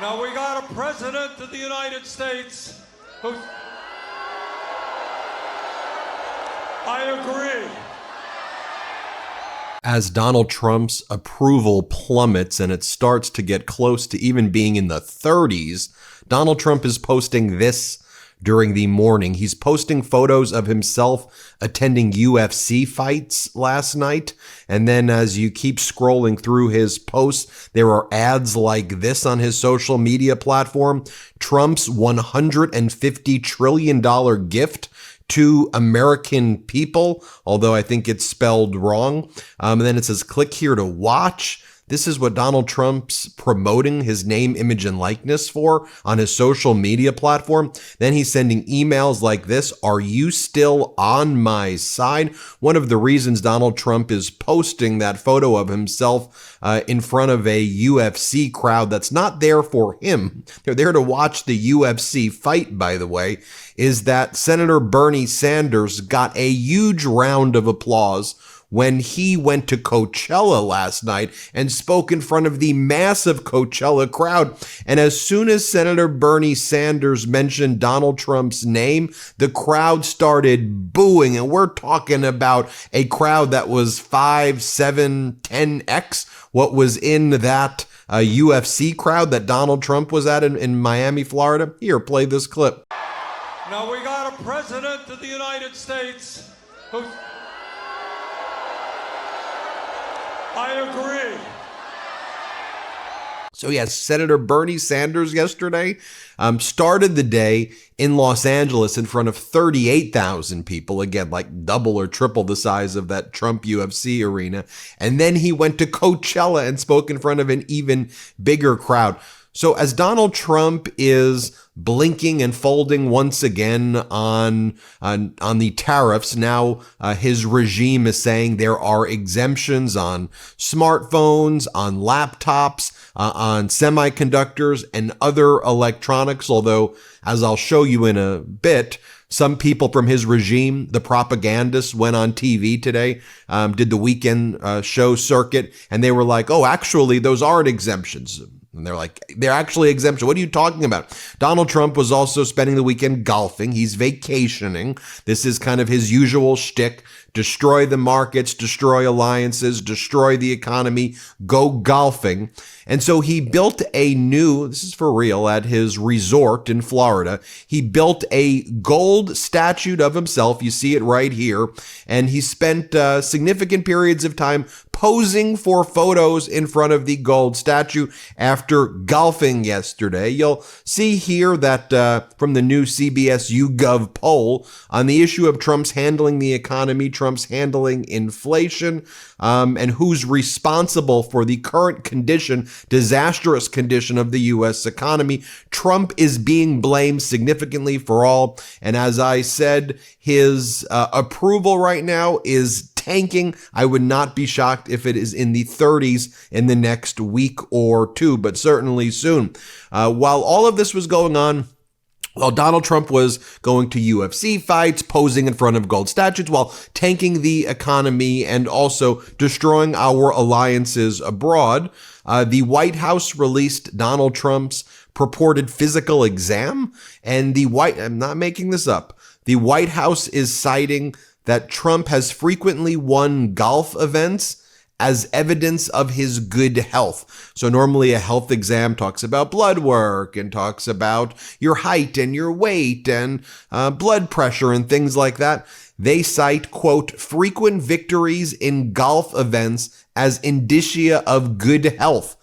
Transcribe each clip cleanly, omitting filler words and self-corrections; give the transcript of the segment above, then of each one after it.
Now we got a president of the United States who... I agree. As Donald Trump's approval plummets and it starts to get close to even being in the 30s, Donald Trump is posting this during the morning. He's posting photos of himself attending UFC fights last night. And then as you keep scrolling through his posts, there are ads like this on his social media platform. Trump's $150 trillion gift to American people, although I think it's spelled wrong. And then it says, click here to watch. This is what Donald Trump's promoting his name, image, and likeness for on his social media platform. Then he's sending emails like this. Are you still on my side? One of the reasons Donald Trump is posting that photo of himself in front of a UFC crowd that's not there for him. They're there to watch the UFC fight, by the way, is that Senator Bernie Sanders got a huge round of applause when he went to Coachella last night and spoke in front of the massive Coachella crowd. And as soon as Senator Bernie Sanders mentioned Donald Trump's name, the crowd started booing. And we're talking about a crowd that was 5, 7, 10x what was in that UFC crowd that Donald Trump was at in Miami, Florida. Here, play this clip. Now we got a president of the United States who... I agree. So yes, Senator Bernie Sanders yesterday started the day in Los Angeles in front of 38,000 people, again, like double or triple the size of that Trump UFC arena. And then he went to Coachella and spoke in front of an even bigger crowd. So as Donald Trump is blinking and folding once again on the tariffs, now his regime is saying there are exemptions on smartphones, on laptops, on semiconductors and other electronics. Although, as I'll show you in a bit, some people from his regime, the propagandists, went on TV today, did the weekend show circuit, and they were like, oh, actually, those aren't exemptions. And they're like, they're actually exemption. What are you talking about? Donald Trump was also spending the weekend golfing. He's vacationing. This is kind of his usual shtick. Destroy the markets, destroy alliances, destroy the economy, go golfing. And so he built this is for real, at his resort in Florida. He built a gold statue of himself. You see it right here. And he spent significant periods of time posing for photos in front of the gold statue after golfing yesterday. You'll see here that from the new CBS YouGov poll on the issue of Trump's handling the economy, Trump's handling inflation, and who's responsible for the current condition, disastrous condition of the U.S. economy. Trump is being blamed significantly for all. And as I said, his approval right now is tanking. I would not be shocked if it is in the 30s in the next week or two, but certainly soon. While all of this was going on, while Donald Trump was going to UFC fights, posing in front of gold statues, while tanking the economy and also destroying our alliances abroad, the White House released Donald Trump's purported physical exam. And I'm not making this up, the White House is citing that Trump has frequently won golf events as evidence of his good health. So normally a health exam talks about blood work and talks about your height and your weight and blood pressure and things like that. They cite, quote, frequent victories in golf events as indicia of good health.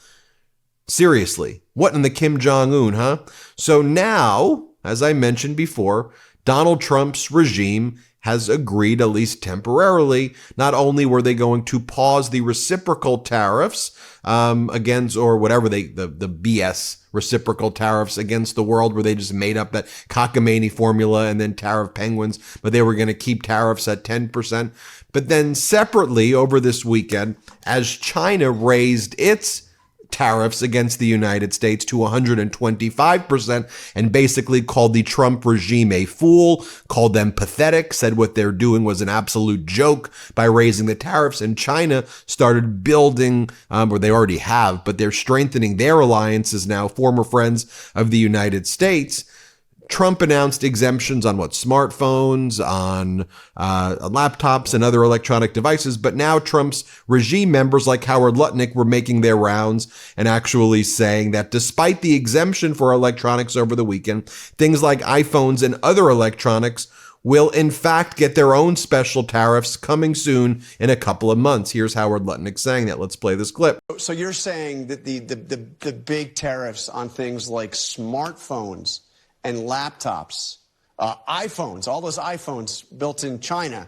Seriously, what in the Kim Jong-un, huh? So now, as I mentioned before, Donald Trump's regime has agreed, at least temporarily. Not only were they going to pause the reciprocal tariffs against, or whatever the BS reciprocal tariffs against the world, where they just made up that cockamamie formula and then tariff penguins, but they were going to keep tariffs at 10%. But then separately over this weekend, as China raised its tariffs against the United States to 125% and basically called the Trump regime a fool, called them pathetic, said what they're doing was an absolute joke by raising the tariffs. And China started building, or they already have, but they're strengthening their alliances now, former friends of the United States. Trump announced exemptions on smartphones, on laptops and other electronic devices. But now Trump's regime members like Howard Lutnick were making their rounds and actually saying that despite the exemption for electronics over the weekend, things like iPhones and other electronics will in fact get their own special tariffs coming soon in a couple of months. Here's Howard Lutnick saying that. Let's play this clip. So you're saying that the big tariffs on things like smartphones and laptops, iPhones, all those iPhones built in China,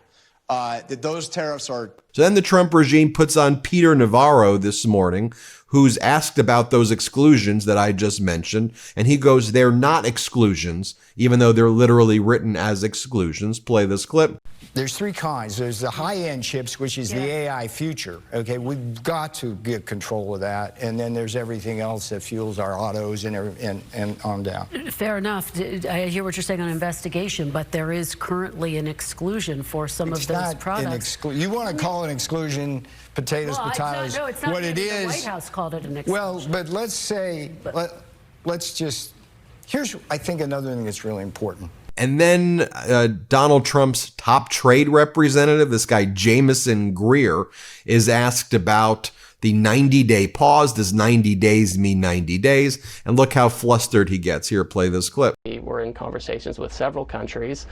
that those tariffs are... So then the Trump regime puts on Peter Navarro this morning, who's asked about those exclusions that I just mentioned, and he goes, they're not exclusions, even though they're literally written as exclusions. Play this clip. There's three kinds. There's the high-end chips, which is the AI future. Okay, we've got to get control of that. And then there's everything else that fuels our autos and on down. Fair enough. I hear what you're saying on investigation, but there is currently an exclusion for some of those products. You want to call it an exclusion, potatoes. No, it's not. What it is. The White House called it an exclusion. Well, but let's say, let's just. Here's, I think, another thing that's really important. And then Donald Trump's top trade representative, this guy Jameson Greer, is asked about the 90-day pause. Does 90 days mean 90 days? And look how flustered he gets. Here, play this clip. We're in conversations with several countries.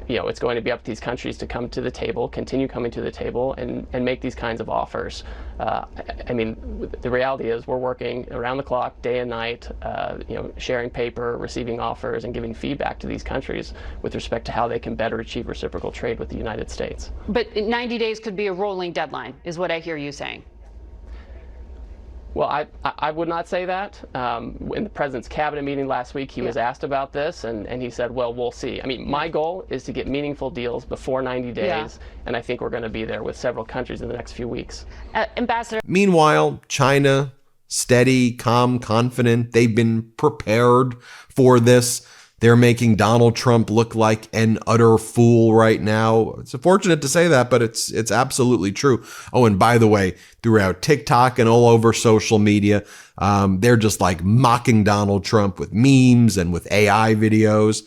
It's going to be up to these countries to come to the table, continue coming to the table, and make these kinds of offers. The reality is we're working around the clock, day and night, sharing paper, receiving offers, and giving feedback to these countries with respect to how they can better achieve reciprocal trade with the United States. But 90 days could be a rolling deadline, is what I hear you saying. Well, I would not say that. In the president's cabinet meeting last week, he was asked about this, and he said, well, we'll see. My goal is to get meaningful deals before 90 days, and I think we're going to be there with several countries in the next few weeks. Ambassador. Meanwhile, China, steady, calm, confident. They've been prepared for this. They're making Donald Trump look like an utter fool right now. It's unfortunate to say that, but it's absolutely true. Oh, and by the way, throughout TikTok and all over social media, they're just like mocking Donald Trump with memes and with AI videos.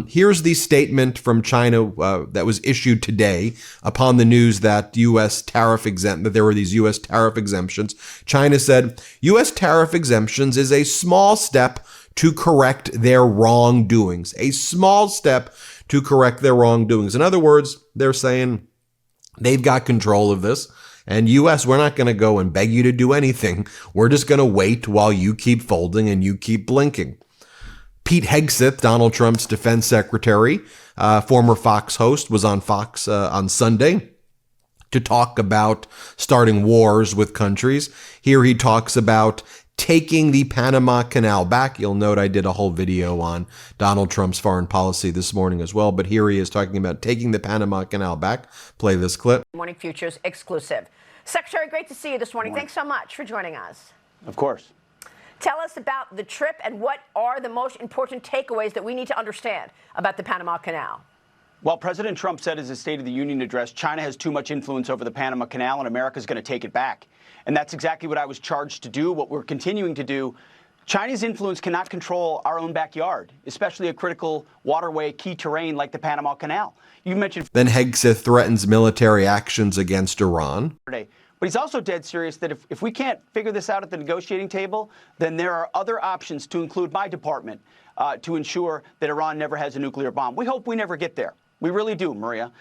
Here's the statement from China that was issued today upon the news that that there were these U.S. tariff exemptions. China said, U.S. tariff exemptions is a small step to correct their wrongdoings. A small step to correct their wrongdoings. In other words, they're saying they've got control of this. And U.S., we're not going to go and beg you to do anything. We're just going to wait while you keep folding and you keep blinking. Pete Hegseth, Donald Trump's defense secretary, former Fox host, was on Fox on Sunday to talk about starting wars with countries. Here he talks about taking the Panama Canal back. You'll note I did a whole video on Donald Trump's foreign policy this morning as well, but here he is talking about taking the Panama Canal back. Play this clip. Morning Futures exclusive. Secretary, great to see you this morning. Thanks so much for joining us. Of course. Tell us about the trip and what are the most important takeaways that we need to understand about the Panama Canal. Well, President Trump said in his State of the Union address, China has too much influence over the Panama Canal and America's going to take it back. And that's exactly what I was charged to do, what we're continuing to do. China's influence cannot control our own backyard, especially a critical waterway, key terrain like the Panama Canal. You mentioned... Then Hegseth threatens military actions against Iran. But he's also dead serious that if we can't figure this out at the negotiating table, then there are other options, to include my department, to ensure that Iran never has a nuclear bomb. We hope we never get there. We really do, Maria.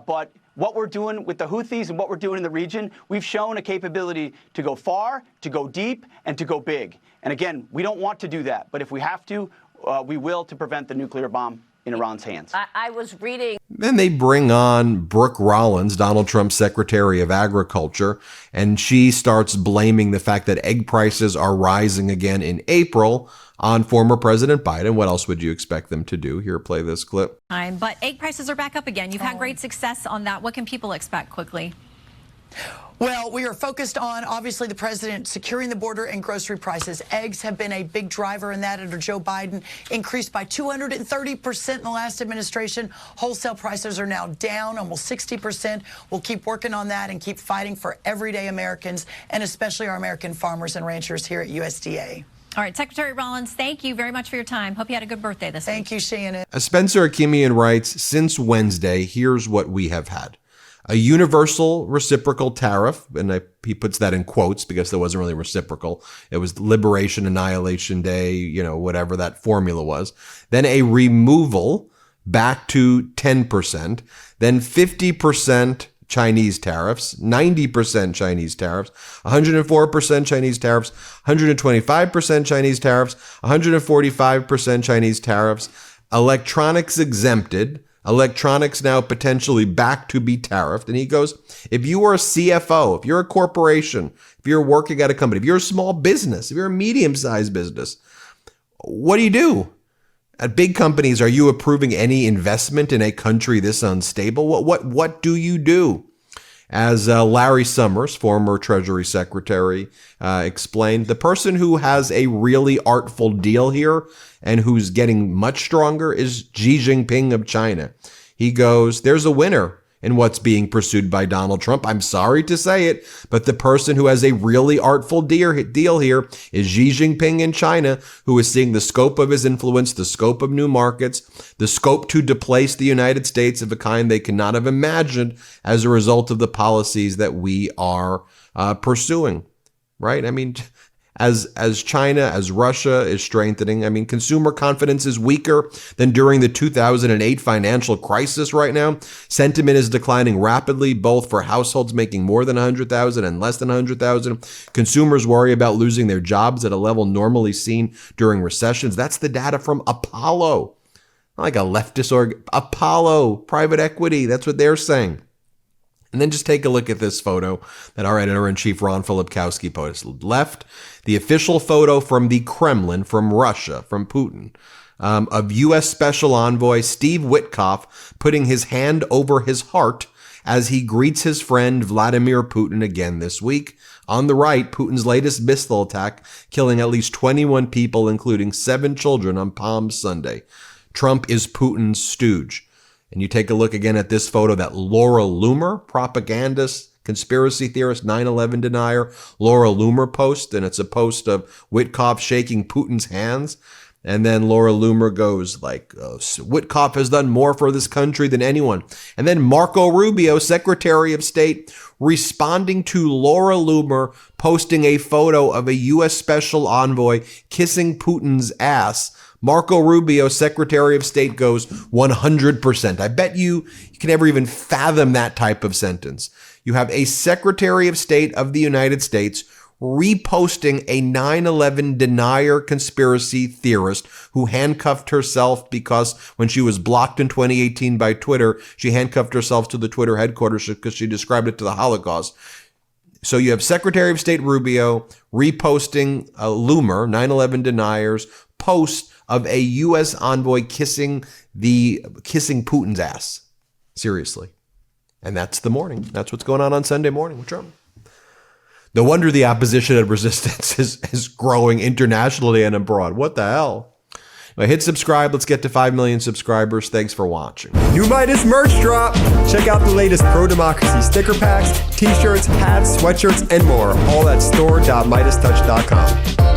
But what we're doing with the Houthis and what we're doing in the region, we've shown a capability to go far, to go deep, and to go big. And again, we don't want to do that. But if we have to, we will, to prevent the nuclear bomb in Iran's hands. I was reading. Then they bring on Brooke Rollins, Donald Trump's Secretary of Agriculture, and she starts blaming the fact that egg prices are rising again in April on former President Biden. What else would you expect them to do? Here, play this clip. But egg prices are back up again. You've had great success on that. What can people expect quickly? Well, we are focused on, obviously, the president securing the border and grocery prices. Eggs have been a big driver in that under Joe Biden, increased by 230% in the last administration. Wholesale prices are now down almost 60%. We'll keep working on that and keep fighting for everyday Americans, and especially our American farmers and ranchers here at USDA. All right, Secretary Rollins, thank you very much for your time. Hope you had a good birthday this week. Thank you, Shannon. Spencer Akimian writes, since Wednesday, here's what we have had. A universal reciprocal tariff, and he puts that in quotes because there wasn't really reciprocal. It was Liberation, Annihilation Day, whatever that formula was. Then a removal back to 10%. Then 50% Chinese tariffs, 90% Chinese tariffs, 104% Chinese tariffs, 125% Chinese tariffs, 145% Chinese tariffs, electronics exempted, electronics now potentially back to be tariffed. And he goes, if you are a CFO, if you're a corporation, if you're working at a company, if you're a small business, if you're a medium-sized business, what do? At big companies, are you approving any investment in a country this unstable? What do you do? As Larry Summers, former Treasury Secretary, explained, the person who has a really artful deal here and who's getting much stronger is Xi Jinping of China. He goes, there's a winner in what's being pursued by Donald Trump. I'm sorry to say it, but the person who has a really artful deal here is Xi Jinping in China, who is seeing the scope of his influence, the scope of new markets, the scope to displace the United States of a kind they could not have imagined as a result of the policies that we are pursuing, right? I mean, as China, as Russia is strengthening, I mean, consumer confidence is weaker than during the 2008 financial crisis right now. Sentiment is declining rapidly, both for households making more than $100,000 and less than $100,000. Consumers worry about losing their jobs at a level normally seen during recessions. That's the data from Apollo, not like a leftist Apollo, private equity. That's what they're saying. And then just take a look at this photo that our editor-in-chief Ron Filipkowski posted. Left, the official photo from the Kremlin, from Russia, from Putin, of U.S. Special Envoy Steve Witkoff putting his hand over his heart as he greets his friend Vladimir Putin again this week. On the right, Putin's latest missile attack, killing at least 21 people, including 7 children, on Palm Sunday. Trump is Putin's stooge. And you take a look again at this photo that Laura Loomer, propagandist, conspiracy theorist, 9/11 denier, Laura Loomer post, and it's a post of Witkoff shaking Putin's hands. And then Laura Loomer goes like, Witkoff has done more for this country than anyone. And then Marco Rubio, Secretary of State, responding to Laura Loomer posting a photo of a U.S. Special Envoy kissing Putin's ass. Marco Rubio, Secretary of State, goes 100%. I bet you can never even fathom that type of sentence. You have a Secretary of State of the United States reposting a 9/11 denier conspiracy theorist who handcuffed herself because when she was blocked in 2018 by Twitter, she handcuffed herself to the Twitter headquarters because she described it to the Holocaust. So you have Secretary of State Rubio reposting a Loomer, 9/11 deniers, post of a U.S. envoy kissing Putin's ass. Seriously. And that's the morning. That's what's going on Sunday morning with Trump. No wonder the opposition and resistance is growing internationally and abroad. What the hell? Now hit subscribe. Let's get to 5 million subscribers. Thanks for watching. New Meidas merch drop. Check out the latest pro-democracy sticker packs, t-shirts, hats, sweatshirts, and more. All at store.MeidasTouch.com.